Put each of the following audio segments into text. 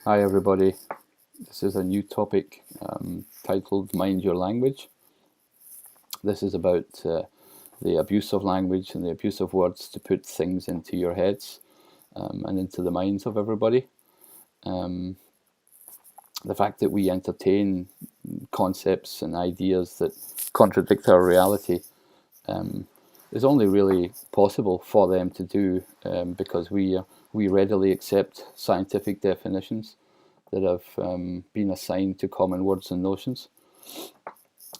Hi everybody, this is a new topic titled Mind Your Language. This is about the abuse of language and the abuse of words to put things into your heads and into the minds of everybody. The fact that we entertain concepts and ideas that contradict our reality is only really possible for them to do because we readily accept scientific definitions that have been assigned to common words and notions.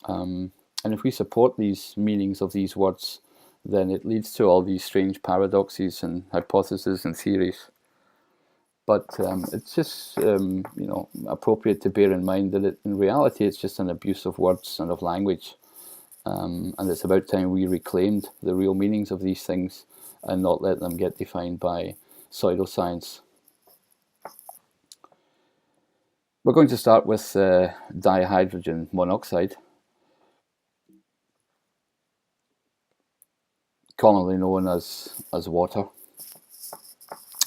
And if we support these meanings of these words, then it leads to all these strange paradoxes and hypotheses and theories. But it's just appropriate to bear in mind that in reality it's just an abuse of words and of language. And it's about time we reclaimed the real meanings of these things and not let them get defined by pseudoscience. We're going to start with dihydrogen monoxide, commonly known as water,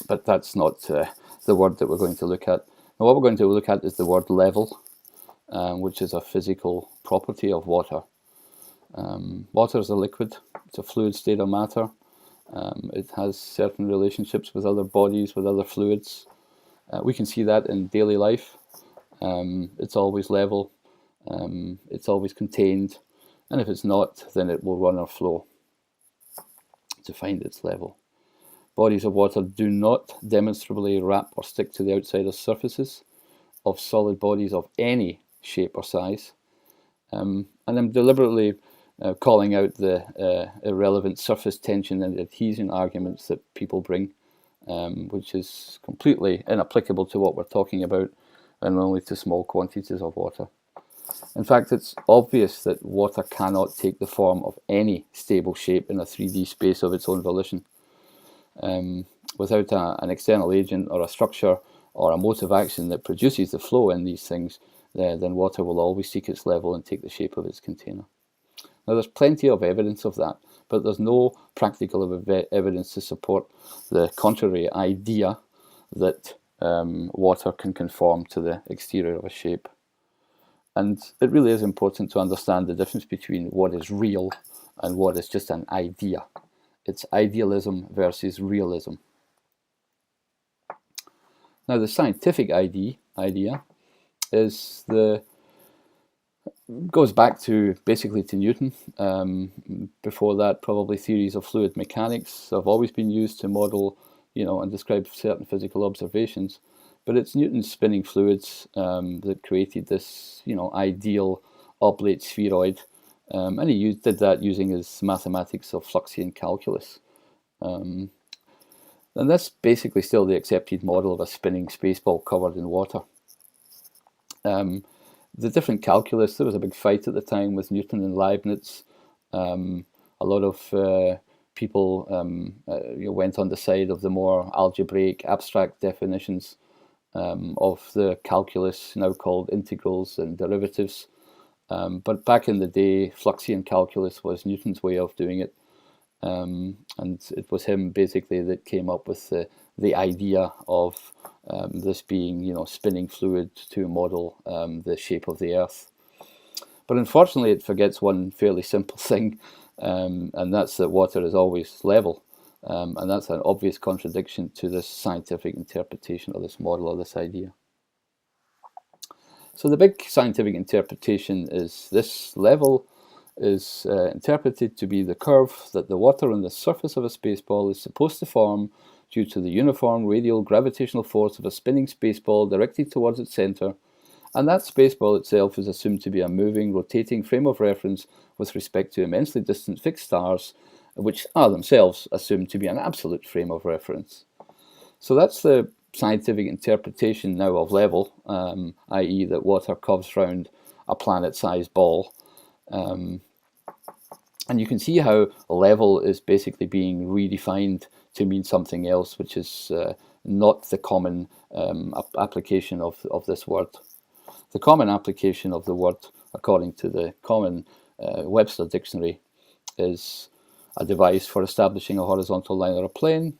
but that's not the word that we're going to look at. Now, what we're going to look at is the word level, which is a physical property of water. Water is a liquid, it's a fluid state of matter. It has certain relationships with other bodies, with other fluids. We can see that in daily life. It's always level, it's always contained, and if it's not, then it will run or flow to find its level. Bodies of water do not demonstrably wrap or stick to the outside surfaces of solid bodies of any shape or size. And I'm deliberately calling out the irrelevant surface tension and adhesion arguments that people bring, which is completely inapplicable to what we're talking about and only to small quantities of water. In fact, it's obvious that water cannot take the form of any stable shape in a 3D space of its own volition. Without an external agent or a structure or a motive action that produces the flow in these things, then water will always seek its level and take the shape of its container. Now, there's plenty of evidence of that, but there's no practical evidence to support the contrary idea that water can conform to the exterior of a shape. And it really is important to understand the difference between what is real and what is just an idea. It's idealism versus realism. Now, the scientific idea is goes back to basically to Newton. Before that, probably theories of fluid mechanics have always been used to model, and describe certain physical observations. But it's Newton's spinning fluids that created this, ideal oblate spheroid, and he did that using his mathematics of Fluxian calculus. And that's basically still the accepted model of a spinning spaceball covered in water. The different calculus, there was a big fight at the time with Newton and Leibniz. A lot of people went on the side of the more algebraic, abstract definitions of the calculus, now called integrals and derivatives. But back in the day, Fluxian calculus was Newton's way of doing it. And it was him basically that came up with the idea of this being, spinning fluid to model the shape of the Earth. But unfortunately, it forgets one fairly simple thing, and that's that water is always level. And that's an obvious contradiction to this scientific interpretation of this model or this idea. So the big scientific interpretation is this: level is interpreted to be the curve that the water on the surface of a spaceball is supposed to form due to the uniform radial gravitational force of a spinning spaceball directed towards its center, and that spaceball itself is assumed to be a moving, rotating frame of reference with respect to immensely distant fixed stars, which are themselves assumed to be an absolute frame of reference. So that's the scientific interpretation now of level, i.e. that water curves round a planet-sized ball. And you can see how level is basically being redefined to mean something else, which is not the common application of this word. The common application of the word, according to the common Webster dictionary, is a device for establishing a horizontal line or a plane,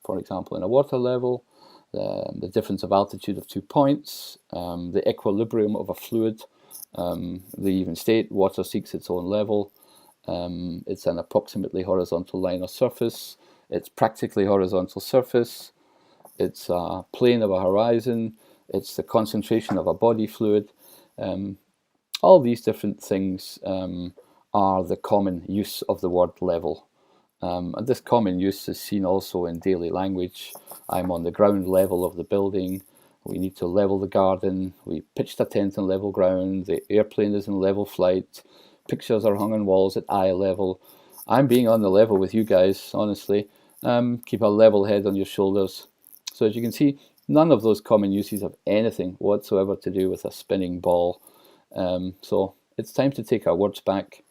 for example, in a water level, the difference of altitude of 2 points, the equilibrium of a fluid. They even state water seeks its own level. It's an approximately horizontal line of surface. It's practically horizontal surface. It's a plane of a horizon. It's the concentration of a body fluid. All these different things are the common use of the word level. And this common use is seen also in daily language. I'm on the ground level of the building. We need to level the garden. We pitched a tent on level ground. The airplane is in level flight. Pictures are hung on walls at eye level. I'm being on the level with you guys, honestly. Keep a level head on your shoulders. So as you can see, none of those common uses have anything whatsoever to do with a spinning ball. So it's time to take our words back.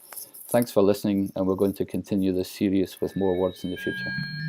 Thanks for listening, and we're going to continue this series with more words in the future.